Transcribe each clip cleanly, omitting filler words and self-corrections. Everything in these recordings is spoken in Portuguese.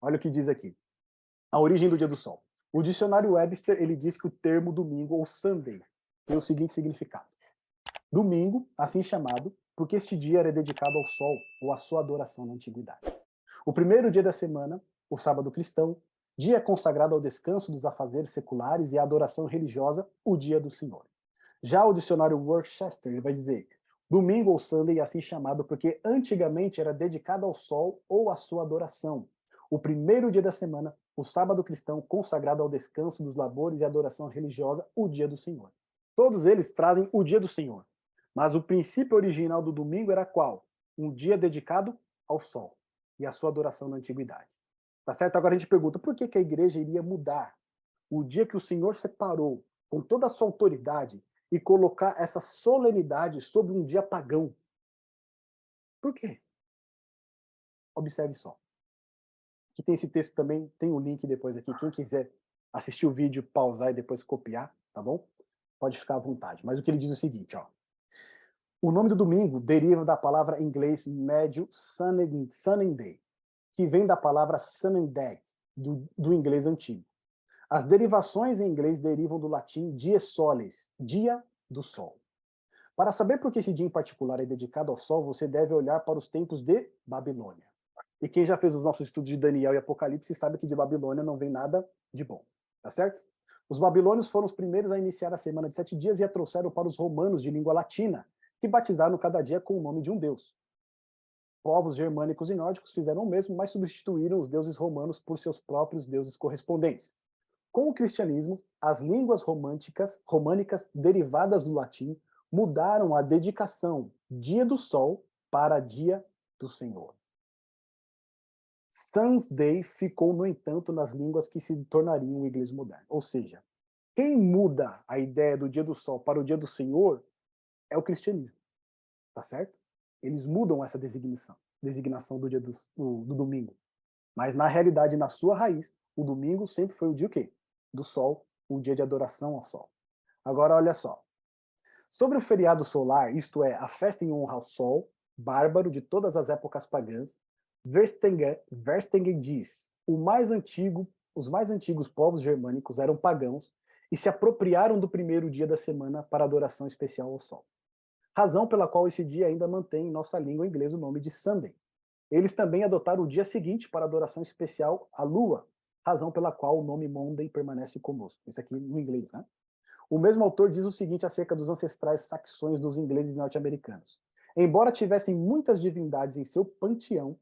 Olha o que diz aqui. A origem do dia do sol. O dicionário Webster, ele diz que o termo domingo ou Sunday tem o seguinte significado. Domingo, assim chamado, porque este dia era dedicado ao sol ou à sua adoração na antiguidade. O primeiro dia da semana, o sábado cristão, dia consagrado ao descanso dos afazeres seculares e à adoração religiosa, o dia do Senhor. Já o dicionário Worcester ele vai dizer domingo ou Sunday, assim chamado porque antigamente era dedicado ao sol ou à sua adoração. O primeiro dia da semana, o sábado cristão, consagrado ao descanso dos labores e adoração religiosa, o dia do Senhor. Todos eles trazem o dia do Senhor. Mas o princípio original do domingo era qual? Um dia dedicado ao sol e à sua adoração na antiguidade. Tá certo? Agora a gente pergunta, por que, que a igreja iria mudar o dia que o Senhor separou com toda a sua autoridade e colocar essa solenidade sobre um dia pagão? Por quê? Observe só. Aqui tem esse texto também, tem o link depois aqui. Quem quiser assistir o vídeo, pausar e depois copiar, tá bom? Pode ficar à vontade. Mas o que ele diz é o seguinte, ó. O nome do domingo deriva da palavra em inglês médio Sunday, que vem da palavra Sunday, do inglês antigo. As derivações em inglês derivam do latim dies solis, dia do sol. Para saber por que esse dia em particular é dedicado ao sol, você deve olhar para os tempos de Babilônia. E quem já fez os nossos estudos de Daniel e Apocalipse sabe que de Babilônia não vem nada de bom, tá certo? Os babilônios foram os primeiros a iniciar a semana de 7 dias e a trouxeram para os romanos de língua latina, que batizaram cada dia com o nome de um deus. Povos germânicos e nórdicos fizeram o mesmo, mas substituíram os deuses romanos por seus próprios deuses correspondentes. Com o cristianismo, as línguas românicas derivadas do latim mudaram a dedicação dia do sol para dia do Senhor. Sunday ficou, no entanto, nas línguas que se tornariam inglês moderno. Ou seja, quem muda a ideia do dia do sol para o dia do Senhor é o cristianismo, tá certo? Eles mudam essa designação do dia do domingo. Mas na realidade, na sua raiz, o domingo sempre foi o dia o quê? Do sol, o dia de adoração ao sol. Agora olha só. Sobre o feriado solar, isto é, a festa em honra ao sol, bárbaro de todas as épocas pagãs, Verstegen diz: os mais antigos povos germânicos eram pagãos e se apropriaram do primeiro dia da semana para adoração especial ao sol. Razão pela qual esse dia ainda mantém em nossa língua inglesa o nome de Sunday. Eles também adotaram o dia seguinte para adoração especial à lua, razão pela qual o nome Monday permanece conosco. Isso aqui no inglês, né? O mesmo autor diz o seguinte acerca dos ancestrais saxões dos ingleses norte-americanos. Embora tivessem muitas divindades em seu panteão,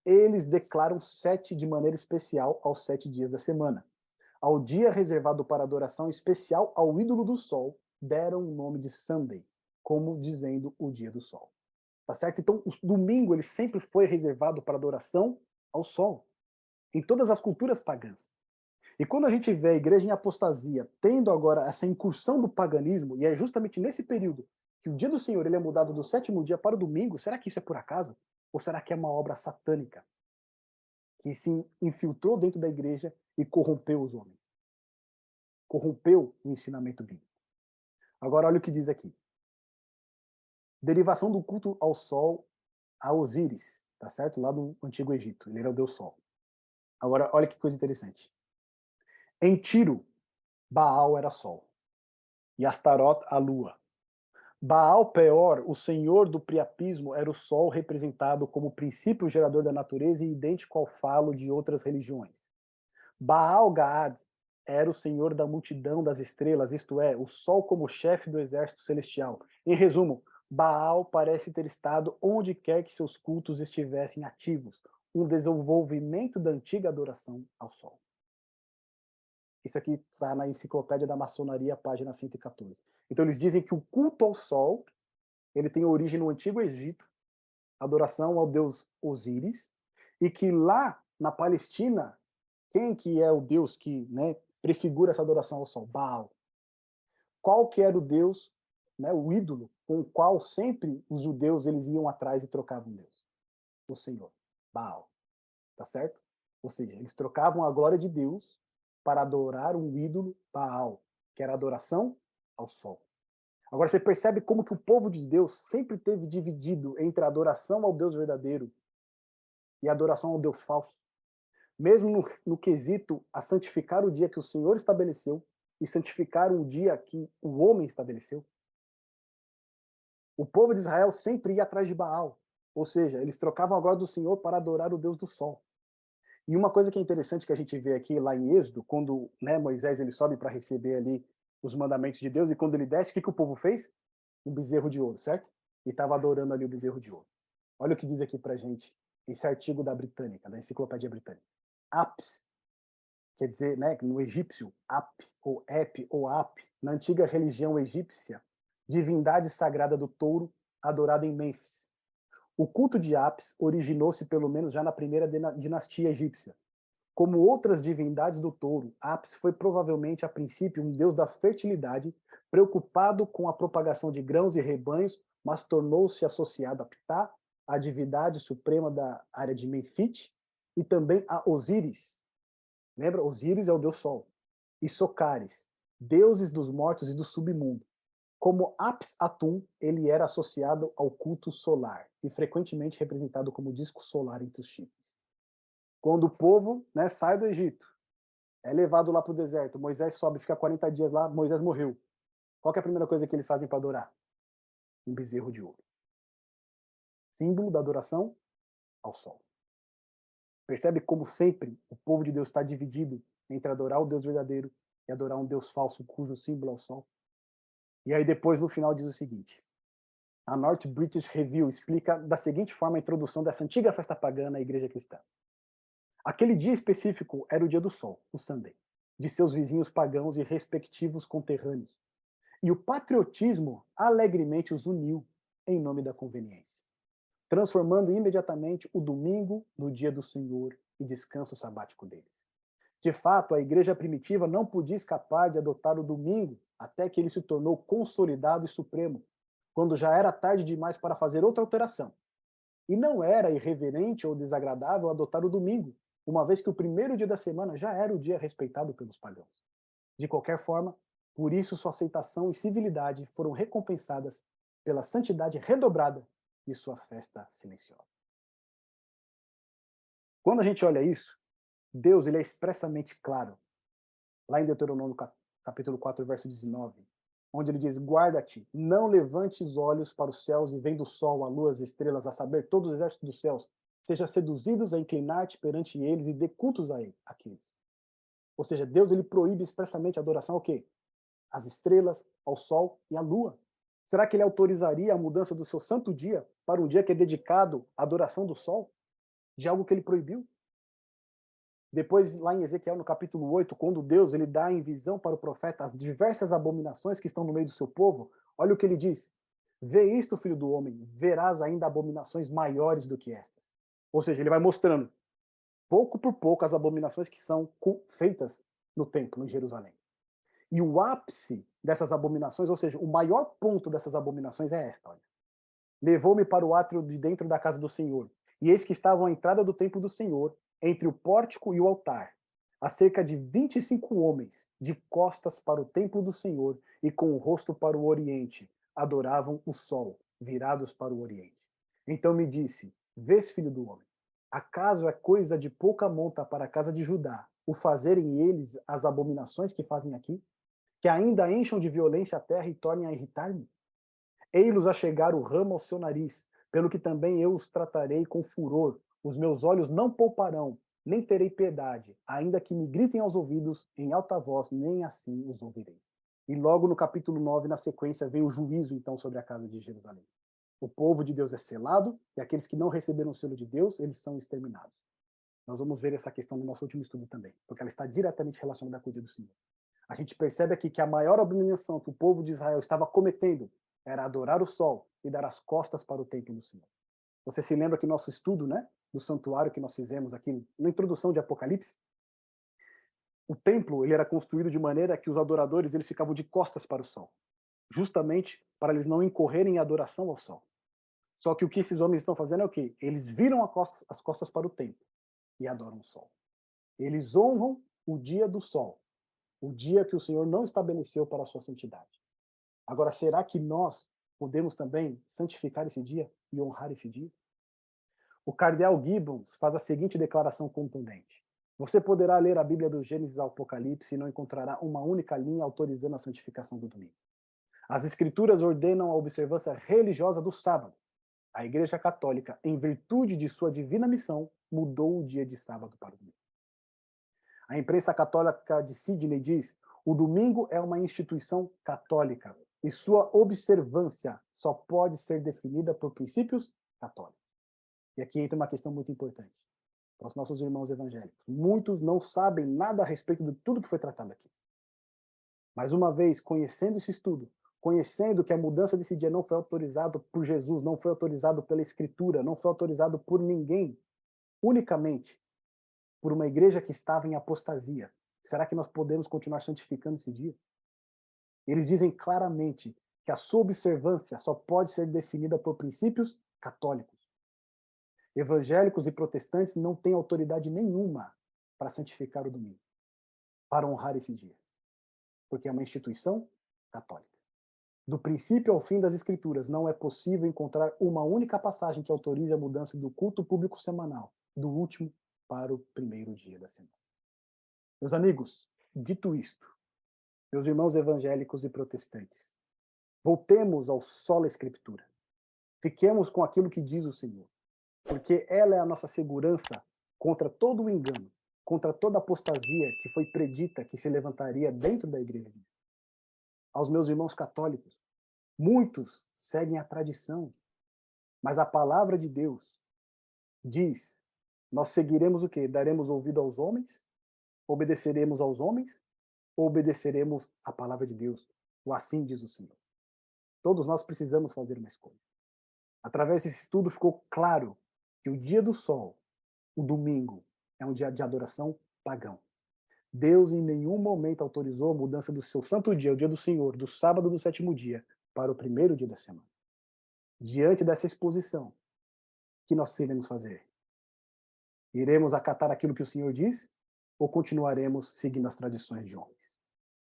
eles declaram 7 de maneira especial aos 7 dias da semana. Ao dia reservado para adoração especial ao ídolo do sol, deram o nome de Sunday, como dizendo o dia do sol. Tá certo? Então, o domingo ele sempre foi reservado para adoração ao sol, em todas as culturas pagãs. E quando a gente vê a igreja em apostasia tendo agora essa incursão do paganismo, e é justamente nesse período que o dia do Senhor ele é mudado do 7º dia para o domingo, será que isso é por acaso? Ou será que é uma obra satânica que se infiltrou dentro da igreja e corrompeu os homens? Corrompeu o ensinamento bíblico. Agora olha o que diz aqui. Derivação do culto ao sol a Osíris, tá certo? Lá do Antigo Egito, ele era o deus sol. Agora olha que coisa interessante. Em Tiro, Baal era sol, e Astarot a lua. Baal Peor, o senhor do priapismo, era o sol representado como princípio gerador da natureza e idêntico ao falo de outras religiões. Baal Gaad era o senhor da multidão das estrelas, isto é, o sol como chefe do exército celestial. Em resumo, Baal parece ter estado onde quer que seus cultos estivessem ativos, um desenvolvimento da antiga adoração ao sol. Isso aqui está na Enciclopédia da Maçonaria, página 114. Então eles dizem que o culto ao sol, ele tem origem no Antigo Egito, adoração ao deus Osíris, e que lá na Palestina, quem que é o deus que, né, prefigura essa adoração ao sol? Baal. Qual que era o deus, né, o ídolo com o qual sempre os judeus eles iam atrás e trocavam Deus? O Senhor, Baal. Tá certo? Ou seja, eles trocavam a glória de Deus para adorar um ídolo Baal, que era a adoração ao sol. Agora você percebe como que o povo de Deus sempre teve dividido entre a adoração ao Deus verdadeiro e a adoração ao Deus falso. mesmo no quesito a santificar o dia que o Senhor estabeleceu e santificar o dia que o homem estabeleceu. O povo de Israel sempre ia atrás de Baal, ou seja, eles trocavam a glória do Senhor para adorar o Deus do sol. E uma coisa que é interessante que a gente vê aqui lá em Êxodo, quando, né, Moisés ele sobe para receber ali os mandamentos de Deus, e quando ele desce, o que o povo fez? Um bezerro de ouro, certo? E estava adorando ali o bezerro de ouro. Olha o que diz aqui pra gente esse artigo da Britânica, da Enciclopédia Britânica. Apis, quer dizer, né, no egípcio, Ap, ou Ep, ou Ap, na antiga religião egípcia, divindade sagrada do touro, adorado em Mênfis. O culto de Apis originou-se pelo menos já na primeira dinastia egípcia. Como outras divindades do touro, Apis foi provavelmente a princípio um deus da fertilidade, preocupado com a propagação de grãos e rebanhos, mas tornou-se associado a Ptah, a divindade suprema da área de Menfite, e também a Osíris. Lembra? Osíris é o deus sol. E Socares, deuses dos mortos e do submundo. Como Apis Atum, ele era associado ao culto solar e frequentemente representado como disco solar entre os chifres. Quando o povo, né, sai do Egito, é levado lá para o deserto, Moisés sobe, fica 40 dias lá, Moisés morreu. Qual que é a primeira coisa que eles fazem para adorar? Um bezerro de ouro. Símbolo da adoração ao sol. Percebe como sempre o povo de Deus está dividido entre adorar o Deus verdadeiro e adorar um Deus falso cujo símbolo é o sol? E aí depois no final diz o seguinte: a North British Review explica da seguinte forma a introdução dessa antiga festa pagã na igreja cristã. Aquele dia específico era o dia do sol, o Sunday, de seus vizinhos pagãos e respectivos conterrâneos. E o patriotismo alegremente os uniu em nome da conveniência, transformando imediatamente o domingo no dia do Senhor e descanso sabático deles. De fato, a igreja primitiva não podia escapar de adotar o domingo até que ele se tornou consolidado e supremo, quando já era tarde demais para fazer outra alteração. E não era irreverente ou desagradável adotar o domingo, uma vez que o primeiro dia da semana já era o dia respeitado pelos pagãos. De qualquer forma, por isso sua aceitação e civilidade foram recompensadas pela santidade redobrada de sua festa silenciosa. Quando a gente olha isso, Deus ele é expressamente claro, lá em Deuteronômio capítulo 4, verso 19, onde ele diz: guarda-te, não levante os olhos para os céus e vendo o sol, a lua, as estrelas, a saber, todos os exércitos dos céus, seja seduzidos a inclinar-te perante eles e dê cultos a aqueles. Ou seja, Deus ele proíbe expressamente a adoração ao quê? Às estrelas, ao sol e à lua. Será que ele autorizaria a mudança do seu santo dia para um dia que é dedicado à adoração do sol? De algo que ele proibiu? Depois, lá em Ezequiel, no capítulo 8, quando Deus ele dá em visão para o profeta as diversas abominações que estão no meio do seu povo, olha o que ele diz: vê isto, filho do homem, verás ainda abominações maiores do que estas. Ou seja, ele vai mostrando, pouco por pouco, as abominações que são feitas no templo, em Jerusalém. E o ápice dessas abominações, ou seja, o maior ponto dessas abominações é esta, olha. Levou-me para o átrio de dentro da casa do Senhor, e eis que estavam à entrada do templo do Senhor, entre o pórtico e o altar, a cerca de 25 homens, de costas para o templo do Senhor e com o rosto para o oriente, adoravam o sol, virados para o oriente. Então me disse: vês, filho do homem, acaso é coisa de pouca monta para a casa de Judá o fazerem eles as abominações que fazem aqui? Que ainda encham de violência a terra e tornem a irritar-me? Ei-los a chegar o ramo ao seu nariz, pelo que também eu os tratarei com furor. Os meus olhos não pouparão, nem terei piedade, ainda que me gritem aos ouvidos em alta voz, nem assim os ouvireis. E logo no capítulo 9, na sequência, vem o juízo então sobre a casa de Jerusalém. O povo de Deus é selado, e aqueles que não receberam o selo de Deus, eles são exterminados. Nós vamos ver essa questão no nosso último estudo também, porque ela está diretamente relacionada com o dia do Senhor. A gente percebe aqui que a maior abominação que o povo de Israel estava cometendo era adorar o sol e dar as costas para o templo do Senhor. Você se lembra que nosso estudo, né, do santuário que nós fizemos aqui na introdução de Apocalipse, o templo ele era construído de maneira que os adoradores eles ficavam de costas para o sol, justamente para eles não incorrerem em adoração ao sol. Só que o que esses homens estão fazendo é o quê? Eles viram as costas para o templo e adoram o sol. Eles honram o dia do sol, o dia que o Senhor não estabeleceu para a sua santidade. Agora, será que nós podemos também santificar esse dia e honrar esse dia? O cardeal Gibbons faz a seguinte declaração contundente: Você poderá ler a Bíblia do Gênesis ao Apocalipse e não encontrará uma única linha autorizando a santificação do domingo. As Escrituras ordenam a observância religiosa do sábado. A Igreja Católica, em virtude de sua divina missão, mudou o dia de sábado para o domingo. A imprensa católica de Sydney diz: o domingo é uma instituição católica e sua observância só pode ser definida por princípios católicos. E aqui entra uma questão muito importante para os nossos irmãos evangélicos. Muitos não sabem nada a respeito de tudo que foi tratado aqui. Mas uma vez conhecendo esse estudo, conhecendo que a mudança desse dia não foi autorizado por Jesus, não foi autorizado pela Escritura, não foi autorizado por ninguém, unicamente por uma igreja que estava em apostasia, será que nós podemos continuar santificando esse dia? Eles dizem claramente que a sua observância só pode ser definida por princípios católicos. Evangélicos e protestantes não têm autoridade nenhuma para santificar o domingo, para honrar esse dia, porque é uma instituição católica. Do princípio ao fim das Escrituras, não é possível encontrar uma única passagem que autorize a mudança do culto público semanal, do último para o primeiro dia da semana. Meus amigos, dito isto, meus irmãos evangélicos e protestantes, voltemos ao sola Escritura. Fiquemos com aquilo que diz o Senhor, porque ela é a nossa segurança contra todo o engano, contra toda a apostasia que foi predita que se levantaria dentro da igreja. Aos meus irmãos católicos, muitos seguem a tradição, mas a palavra de Deus diz: nós seguiremos o quê? Daremos ouvido aos homens? Obedeceremos aos homens? Ou obedeceremos à palavra de Deus? Ou assim diz o Senhor. Todos nós precisamos fazer uma escolha. Através desse estudo ficou claro que o dia do sol, o domingo, é um dia de adoração pagão. Deus em nenhum momento autorizou a mudança do seu santo dia, o dia do Senhor, do sábado do sétimo dia, para o primeiro dia da semana. Diante dessa exposição, o que nós iremos fazer? Iremos acatar aquilo que o Senhor diz ou continuaremos seguindo as tradições de homem?